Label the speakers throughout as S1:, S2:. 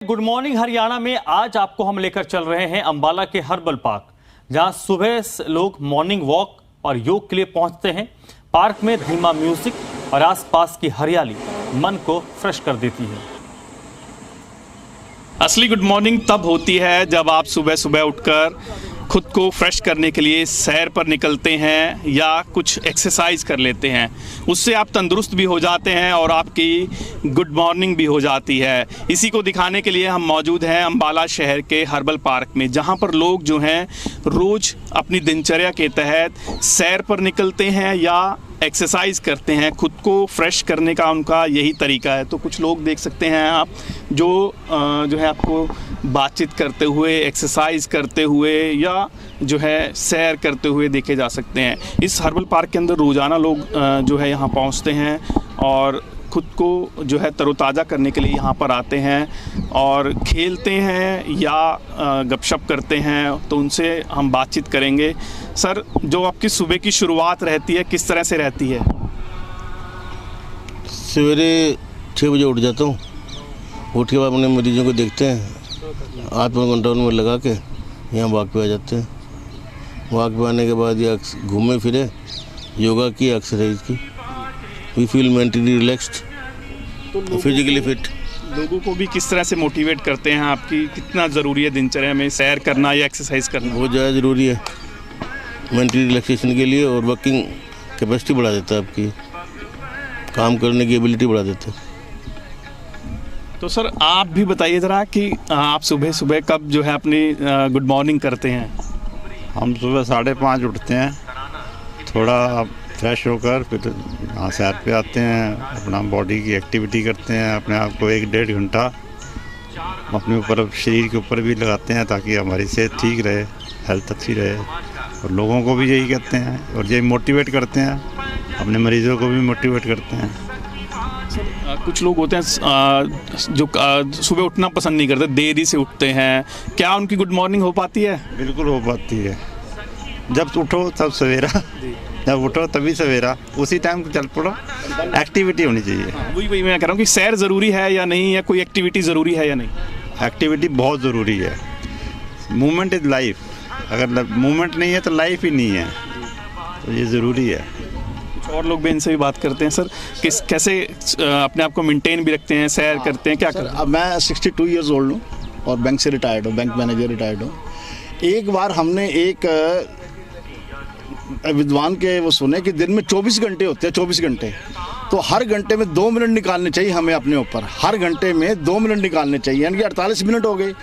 S1: Good morning Haryana में आज आपको हम लेकर चल रहे हैं अंबाला के हर्बल पार्क, जहां सुबह लोग मॉर्निंग वॉक और योग के लिए पहुंचते हैं। पार्क में धीमा म्यूजिक और आसपास की हरियाली मन को फ्रेश कर देती है।
S2: असली गुड मॉर्निंग तब होती है जब आप सुबह सुबह उठकर खुद को फ्रेश करने के लिए सैर पर निकलते हैं या कुछ एक्सरसाइज कर लेते हैं। उससे आप तंदुरुस्त भी हो जाते हैं और आपकी गुड मॉर्निंग भी हो जाती है। इसी को दिखाने के लिए हम मौजूद हैं अंबाला शहर के हर्बल पार्क में, जहां पर लोग जो हैं रोज़ अपनी दिनचर्या के तहत सैर पर निकलते हैं या एक्सरसाइज करते हैं। खुद को फ्रेश करने का उनका यही तरीका है। तो कुछ लोग देख सकते हैं आप जो है आपको बातचीत करते हुए, एक्सरसाइज करते हुए या जो है सैर करते हुए देखे जा सकते हैं। इस हर्बल पार्क के अंदर रोज़ाना लोग जो है यहाँ पहुँचते हैं और खुद को जो है तरोताज़ा करने के लिए यहाँ पर आते हैं और खेलते हैं या गपशप करते हैं। तो उनसे हम बातचीत करेंगे। सर, जो आपकी सुबह की शुरुआत रहती है किस तरह से रहती है?
S3: सवेरे 6 बजे उठ जाता हूँ। उठ के बाद अपने मरीजों को देखते हैं, आध पौन घंटा उनमें लगा के यहाँ वॉक पे आ जाते हैं। वॉक पे आने के बाद या घूमे फिरे, योगा की, एक्सरसाइज की, we feel mentally relaxed, physically fit.
S2: लोगों को भी किस तरह से मोटिवेट करते हैं आपकी कितना ज़रूरी है दिनचर्या में सैर करना या एक्सरसाइज करना?
S3: बहुत ज़्यादा ज़रूरी है मेंटली रिलैक्सेशन के लिए, और वर्किंग कैपेसिटी बढ़ा देता है, आपकी काम करने की एबिलिटी बढ़ा देता है।
S2: तो सर आप भी बताइए ज़रा कि आप सुबह सुबह कब जो है अपनी गुड मॉर्निंग करते हैं?
S4: हम सुबह 5:30 उठते हैं, थोड़ा फ्रेश होकर फिर यहाँ सैर पे आते हैं, अपना बॉडी की एक्टिविटी करते हैं, अपने आप को 1-1.5 घंटा अपने ऊपर, शरीर के ऊपर भी लगाते हैं ताकि हमारी सेहत ठीक रहे, हेल्थ अच्छी रहे। और लोगों को भी यही कहते हैं और यही मोटिवेट करते हैं, अपने मरीज़ों को भी मोटिवेट करते हैं।
S2: कुछ लोग होते हैं जो सुबह उठना पसंद नहीं करते, देरी से उठते हैं। क्या उनकी गुड मॉर्निंग हो पाती है?
S4: बिल्कुल हो पाती है। जब उठो तब सवेरा, जब उठो तभी सवेरा, उसी टाइम चल पड़ो। एक्टिविटी होनी चाहिए।
S2: वही मैं कह रहा हूँ कि सैर ज़रूरी है या नहीं, या कोई एक्टिविटी ज़रूरी है या नहीं?
S4: एक्टिविटी बहुत ज़रूरी है। Movement is life. अगर मूवमेंट नहीं है तो लाइफ ही नहीं है, तो ये ज़रूरी है।
S2: कुछ और लोग भी इनसे भी बात करते हैं। सर, कैसे अपने आप को मेंटेन भी रखते हैं, सैर करते हैं, क्या करते हैं?
S5: अब मैं 62 ईयर्स ओल्ड हूँ और बैंक से रिटायर्ड हूँ, बैंक मैनेजर रिटायर्ड हूँ। एक बार हमने एक विद्वान के वो सुने कि दिन में 24 घंटे होते हैं, 24 घंटे, तो हर घंटे में 2 मिनट निकालने चाहिए हमें अपने ऊपर। हर घंटे में 2 मिनट निकालने चाहिए, यानी कि 48 मिनट हो गए।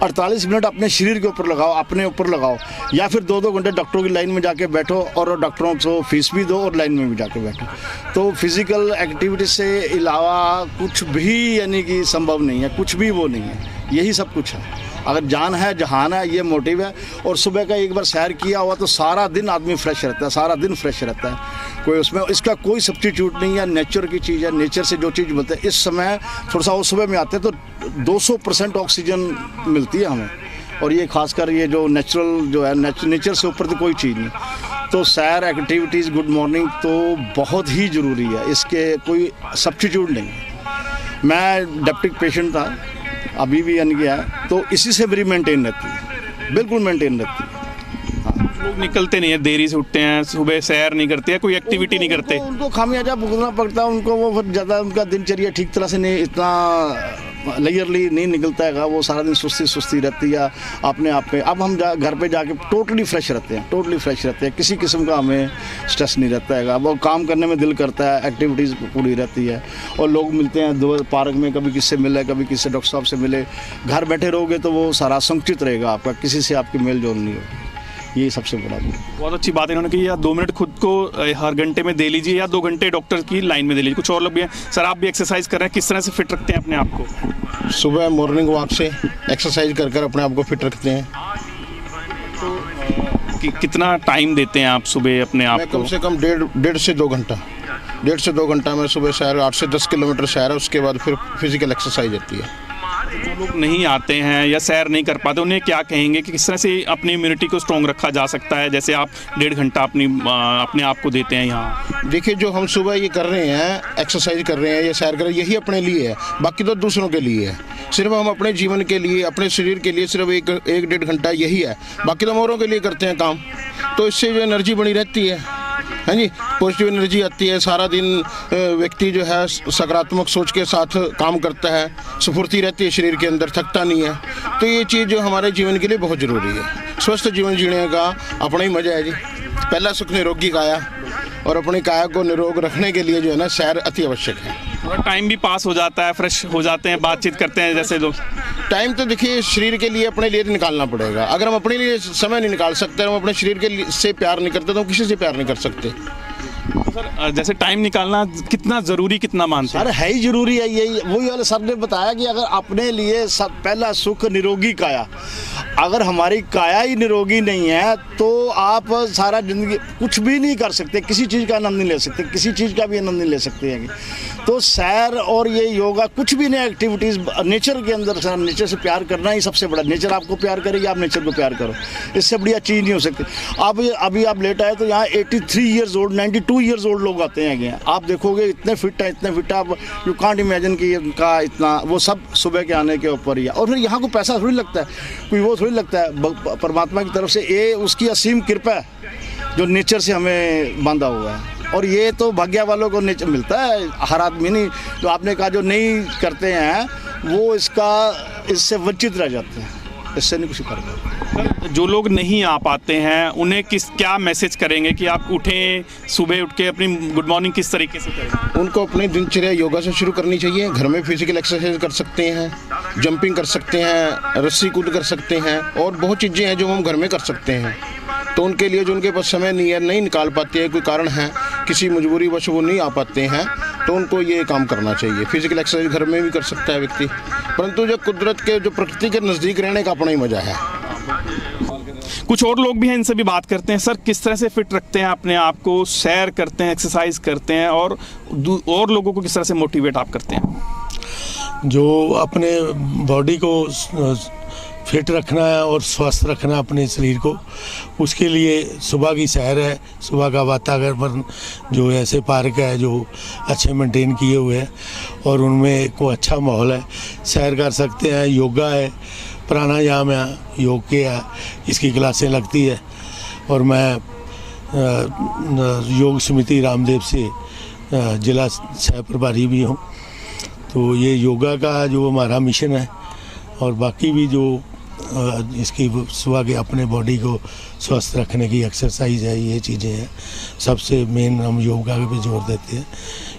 S5: 48 मिनट अपने शरीर के ऊपर लगाओ, अपने ऊपर लगाओ, या फिर 2-2 घंटे डॉक्टरों की लाइन में जाके बैठो और डॉक्टरों को फीस भी दो और लाइन में भी जाके बैठो। तो फिज़िकल एक्टिविटी से अलावा कुछ भी यानी कि संभव नहीं है, कुछ भी वो नहीं है। यही सब कुछ है। अगर जान है जहान है, ये मोटिव है। और सुबह का एक बार सैर किया हुआ तो सारा दिन आदमी फ्रेश रहता है, सारा दिन फ्रेश रहता है। कोई उसमें इसका कोई सब्स्टिट्यूट नहीं है, नेचर की चीज़ है। नेचर से जो चीज़ मिलती है, इस समय थोड़ा सा वो सुबह में आते हैं तो 200% ऑक्सीजन मिलती है हमें। और ये खासकर ये जो नेचुरल जो है, नेचर से ऊपर तो कोई चीज़ नहीं। तो सैर, एक्टिविटीज़, गुड मॉर्निंग तो बहुत ही ज़रूरी है, इसके कोई सब्स्टिट्यूट नहीं है। मैं डायबिटिक पेशेंट था, अभी भी यानी गया है, तो इसी से मेरी मेंटेन रहती है, बिल्कुल मेंटेन रहती है।
S2: लोग निकलते नहीं है, देरी से उठते हैं, सुबह सैर नहीं करते हैं, कोई एक्टिविटी नहीं करते।
S5: उनको खामियाजा भुगतना पड़ता है, उनको वो फिर ज़्यादा उनका दिनचर्या ठीक तरह से नहीं, इतना लेयरली नहीं निकलता है। वो सारा दिन सुस्ती रहती है अपने आप पे। अब हम घर पे जाके टोटली फ्रेश रहते हैं, टोटली फ्रेश रहते हैं। किसी किस्म का हमें स्ट्रेस नहीं रहता है। वो काम करने में दिल करता है, एक्टिविटीज़ पूरी रहती है। और लोग मिलते हैं दो पार्क में, कभी किससे मिले, कभी किससे डॉक्टर साहब से मिले। घर बैठे रहोगे तो वो सारा संकुचित रहेगा आपका, किसी से आपकी मेल जोल नहीं होगी। ये सबसे बड़ा
S2: बहुत अच्छी बात इन्होंने की। या 2 मिनट खुद को हर घंटे में दे लीजिए या 2 घंटे डॉक्टर की लाइन में दे लीजिए। कुछ और लोग भी हैं। सर, आप भी एक्सरसाइज कर रहे हैं, किस तरह से फिट रखते हैं अपने आप को?
S3: सुबह मॉर्निंग वॉक से एक्सरसाइज कर अपने आप को फिट रखते हैं।
S2: तो कितना टाइम देते हैं आप सुबह अपने आप को?
S3: कम से कम 1.5 से 2 घंटा। 1.5 से 2 घंटा में सुबह सैर, 8 से 10 किलोमीटर सैर है, उसके बाद फिर फिजिकल एक्सरसाइज होती है।
S2: लोग नहीं आते हैं या सैर नहीं कर पाते, उन्हें क्या कहेंगे कि किस तरह से अपनी इम्यूनिटी को स्ट्रॉन्ग रखा जा सकता है, जैसे आप 1.5 घंटा अपने आप को देते हैं यहाँ?
S3: देखिए, जो हम सुबह ये कर रहे हैं, एक्सरसाइज कर रहे हैं या सैर कर रहे हैं, यही अपने लिए है, बाकी तो दूसरों के लिए है। सिर्फ हम अपने जीवन के लिए, अपने शरीर के लिए सिर्फ एक 1.5 घंटा यही है, बाकी तो हम औरों के लिए करते हैं काम। तो इससे जो एनर्जी बनी रहती है जी, पॉजिटिव एनर्जी आती है। सारा दिन व्यक्ति जो है सकारात्मक सोच के साथ काम करता है, स्फूर्ति रहती है शरीर के अंदर, थकता नहीं है। तो ये चीज़ जो हमारे जीवन के लिए बहुत ज़रूरी है। स्वस्थ जीवन जीने का अपना ही मज़ा है जी। पहला सुख निरोगी काया, और अपनी काया को निरोग रखने के लिए जो है ना, सैर अति आवश्यक है।
S2: थोड़ा टाइम भी पास हो जाता है, फ्रेश हो जाते हैं, बातचीत करते हैं जैसे लोग।
S3: टाइम तो देखिए शरीर के लिए, अपने लिए निकालना पड़ेगा। अगर हम अपने लिए समय नहीं निकाल सकते, हम अपने शरीर के लिए से प्यार नहीं करते, तो हम किसी से प्यार नहीं कर सकते।
S2: सर, जैसे टाइम निकालना कितना ज़रूरी, कितना मानते हैं?
S5: सर है ही जरूरी है। यही वही वाले सर ने बताया कि अगर अपने लिए पहला सुख निरोगी काया, अगर हमारी काया ही निरोगी नहीं है तो आप सारा जिंदगी कुछ भी नहीं कर सकते, किसी चीज़ का आनंद नहीं ले सकते, किसी चीज़ का भी आनंद नहीं ले सकते हैं। तो सैर और ये योगा, कुछ भी नई एक्टिविटीज़ नेचर के अंदर, सर नेचर से प्यार करना ही सबसे बड़ा। नेचर आपको प्यार करेगी, आप नेचर को प्यार करो, इससे बढ़िया चीज़ नहीं हो सकती। आप अभी आप लेट आए तो यहाँ 83 ईयर्स ओल्ड, 92 ईयर्स ओल्ड लोग आते हैं। आप देखोगे इतने फिट है, आप यू कांट इमेजिन कि इनका इतना, वो सब सुबह के आने के ऊपर ही है। और फिर यहाँ को पैसा थोड़ी लगता है, कोई वो थोड़ी लगता है, परमात्मा की तरफ से ये उसकी असीम कृपा है जो नेचर से हमें बांधा हुआ है। और ये तो भाग्य वालों को नेचर मिलता है, हर आदमी नहीं। जो आपने कहा जो नहीं करते हैं वो इससे वंचित रह जाते हैं, इससे नहीं कुछ कर पाते।
S2: जो लोग नहीं आ पाते हैं उन्हें क्या मैसेज करेंगे कि आप उठें, सुबह उठ के अपनी गुड मॉर्निंग किस तरीके से करें?
S3: उनको अपनी दिनचर्या योगा से शुरू करनी चाहिए। घर में फिजिकल एक्सरसाइज कर सकते हैं, जंपिंग कर सकते हैं, रस्सी कूद कर सकते हैं, और बहुत चीज़ें हैं जो हम घर में कर सकते हैं। तो उनके लिए जो उनके पास समय नहीं है, नहीं निकाल पाते हैं, कोई कारण है, किसी मजबूरी वश वो नहीं आ पाते हैं, तो उनको ये काम करना चाहिए। फिजिकल एक्सरसाइज घर में भी कर सकता है व्यक्ति, परंतु जो कुदरत के, जो प्रकृति के नज़दीक रहने का अपना ही मज़ा है।
S2: कुछ और लोग भी हैं, इनसे भी बात करते हैं। सर, किस तरह से फिट रखते हैं अपने आप को, सैर करते हैं, एक्सरसाइज करते हैं, और लोगों को किस तरह से मोटिवेट आप करते हैं?
S6: जो अपने बॉडी को फिट रखना है और स्वस्थ रखना अपने शरीर को, उसके लिए सुबह की सैर है। सुबह का वातावरण जो ऐसे पार्क है जो अच्छे मेंटेन किए हुए हैं और उनमें को अच्छा माहौल है, सैर कर सकते हैं। योगा है, प्राणायाम है, योग के है, इसकी क्लासें लगती है। और मैं योग समिति रामदेव से जिला सह प्रभारी भी हूँ। तो ये योगा का जो हमारा मिशन है, और बाकी भी जो इसकी सुबह के अपने बॉडी को स्वस्थ रखने की एक्सरसाइज है, ये चीज़ें हैं। सबसे मेन हम योगा पे जोर देते हैं।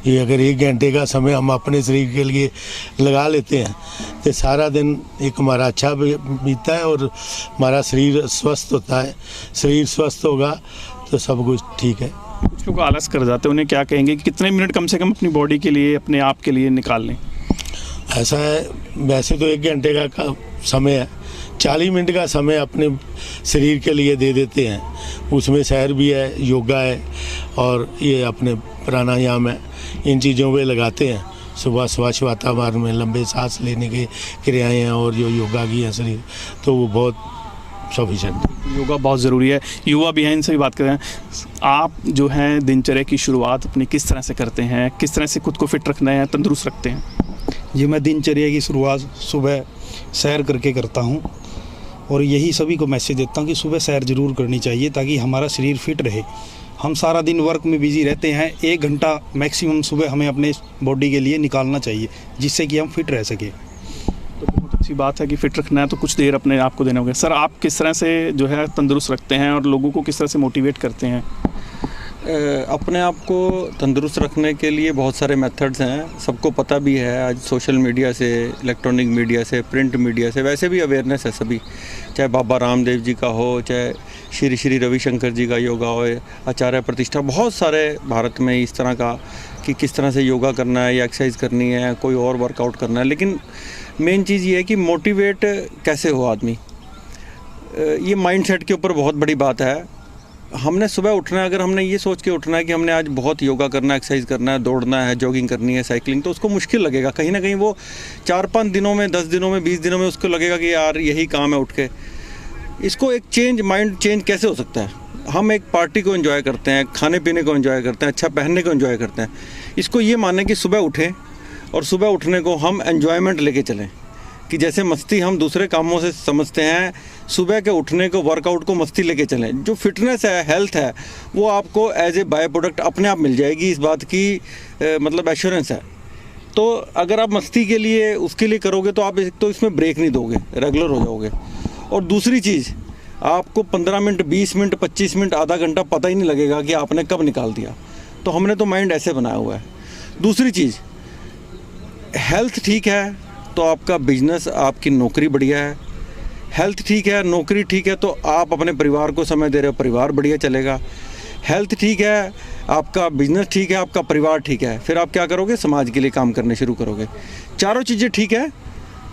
S6: ये अगर 1 घंटे का समय हम अपने शरीर के लिए लगा लेते हैं तो सारा दिन एक हमारा अच्छा बीतता है और हमारा शरीर स्वस्थ होता है। शरीर स्वस्थ होगा तो सब कुछ ठीक है।
S2: कुछ लोग आलस कर जाते हैं, उन्हें क्या कहेंगे कि कितने मिनट कम से कम अपनी बॉडी के लिए, अपने आप के लिए निकाल लें?
S6: ऐसा है, वैसे तो 1 घंटे का समय है, 40 मिनट का समय अपने शरीर के लिए दे देते हैं। उसमें सैर भी है, योगा है, और ये अपने प्राणायाम है। इन चीज़ों पे लगाते हैं। सुबह स्वच्छ वातावरण में लंबे सांस लेने की क्रियाएं हैं, और जो योगा की है शरीर, तो वो बहुत सफिशेंट।
S2: योगा बहुत ज़रूरी है। युवा भी हैं, इनसे भी बात करें। आप जो हैं दिनचर्या की शुरुआत अपनी किस तरह से करते हैं, किस तरह से खुद को फिट रखना है, तंदुरुस्त रखते हैं?
S7: जी, मैं दिनचर्या की शुरुआत सुबह सैर करके करता हूँ, और यही सभी को मैसेज देता हूँ कि सुबह सैर ज़रूर करनी चाहिए ताकि हमारा शरीर फिट रहे। हम सारा दिन वर्क में बिजी रहते हैं, 1 घंटा मैक्सिमम सुबह हमें अपने बॉडी के लिए निकालना चाहिए, जिससे कि हम फिट रह सकें।
S2: तो बहुत अच्छी बात है कि फिट रखना है तो कुछ देर अपने आप को देना होगा। सर, आप किस तरह से जो है तंदुरुस्त रखते हैं और लोगों को किस तरह से मोटिवेट करते हैं?
S8: अपने आप को तंदुरुस्त रखने के लिए बहुत सारे मेथड्स हैं, सबको पता भी है। आज सोशल मीडिया से, इलेक्ट्रॉनिक मीडिया से, प्रिंट मीडिया से वैसे भी अवेयरनेस है सभी, चाहे बाबा रामदेव जी का हो, चाहे श्री श्री रविशंकर जी का योगा हो, आचार्य प्रतिष्ठा, बहुत सारे भारत में इस तरह का कि किस तरह से योगा करना है या एक्सरसाइज करनी है, कोई और वर्कआउट करना है। लेकिन मेन चीज़ ये है कि मोटिवेट कैसे हो आदमी, ये माइंडसेट के ऊपर बहुत बड़ी बात है। हमने सुबह उठना है, अगर हमने ये सोच के उठना है कि हमने आज बहुत योगा करना है, एक्सरसाइज करना है, दौड़ना है, जॉगिंग करनी है, साइकिलिंग, तो उसको मुश्किल लगेगा कहीं ना कहीं। वो 4-5 दिनों में, 10 दिनों में, 20 दिनों में उसको लगेगा कि यार यही काम है उठ के। इसको एक चेंज, माइंड चेंज कैसे हो सकता है? हम एक पार्टी को एंजॉय करते हैं, खाने पीने को एंजॉय करते हैं, अच्छा पहनने को एंजॉय करते हैं। इसको ये माने कि सुबह उठें और सुबह उठने को हम एंजॉयमेंट लेके चलें, कि जैसे मस्ती हम दूसरे कामों से समझते हैं, सुबह के उठने को, वर्कआउट को मस्ती लेके चलें। जो फिटनेस है, हेल्थ है, वो आपको एज ए बाय प्रोडक्ट अपने आप मिल जाएगी, इस बात की मतलब एश्योरेंस है। तो अगर आप मस्ती के लिए, उसके लिए करोगे तो आप एक तो इसमें ब्रेक नहीं दोगे, रेगुलर हो जाओगे। और दूसरी चीज़, आपको 15 मिनट, 20 मिनट, 25 मिनट, आधा घंटा पता ही नहीं लगेगा कि आपने कब निकाल दिया। तो हमने तो माइंड ऐसे बनाया हुआ है। दूसरी चीज़, हेल्थ ठीक है तो आपका बिजनेस, आपकी नौकरी बढ़िया है। हेल्थ ठीक है, नौकरी ठीक है, तो आप अपने परिवार को समय दे रहे हो, परिवार बढ़िया चलेगा। हेल्थ ठीक है, आपका बिजनेस ठीक है, आपका परिवार ठीक है, फिर आप क्या करोगे? समाज के लिए काम करने शुरू करोगे। चारों चीज़ें ठीक है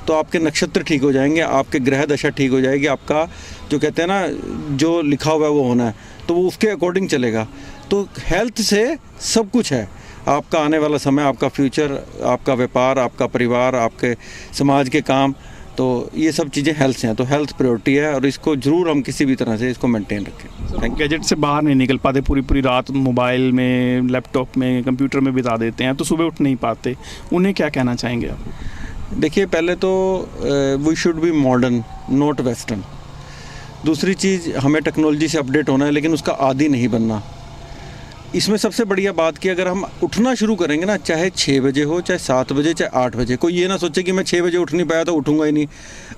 S8: तो आपके नक्षत्र ठीक हो जाएंगे, आपके ग्रह दशा ठीक हो जाएगी, आपका जो कहते हैं ना, जो लिखा हुआ है वो होना है, तो वो उसके अकॉर्डिंग चलेगा। तो हेल्थ से सब कुछ है, आपका आने वाला समय, आपका फ्यूचर, आपका व्यापार, आपका परिवार, आपके समाज के काम, तो ये सब चीज़ें हेल्थ से हैं। तो हेल्थ प्रायोरिटी है और इसको ज़रूर हम किसी भी तरह से इसको मेंटेन रखें।
S2: गैजेट से बाहर नहीं निकल पाते, पूरी रात मोबाइल में, लैपटॉप में, कंप्यूटर में बिता देते हैं, तो सुबह उठ नहीं पाते, उन्हें क्या कहना चाहेंगे आप?
S8: देखिए, पहले तो we should be modern, not western. दूसरी चीज़, हमें टेक्नोलॉजी से अपडेट होना है, लेकिन उसका आदी नहीं बनना। इसमें सबसे बढ़िया बात कि अगर हम उठना शुरू करेंगे ना, चाहे 6 बजे हो, चाहे 7 बजे, चाहे 8 बजे, कोई ये ना सोचे कि मैं 6 बजे उठ नहीं पाया तो उठूंगा ही नहीं।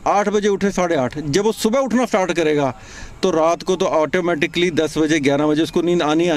S8: 8 बजे उठे, 8:30, जब वो सुबह उठना स्टार्ट करेगा तो रात को तो ऑटोमेटिकली 10 बजे, 11 बजे उसको नींद आनी है।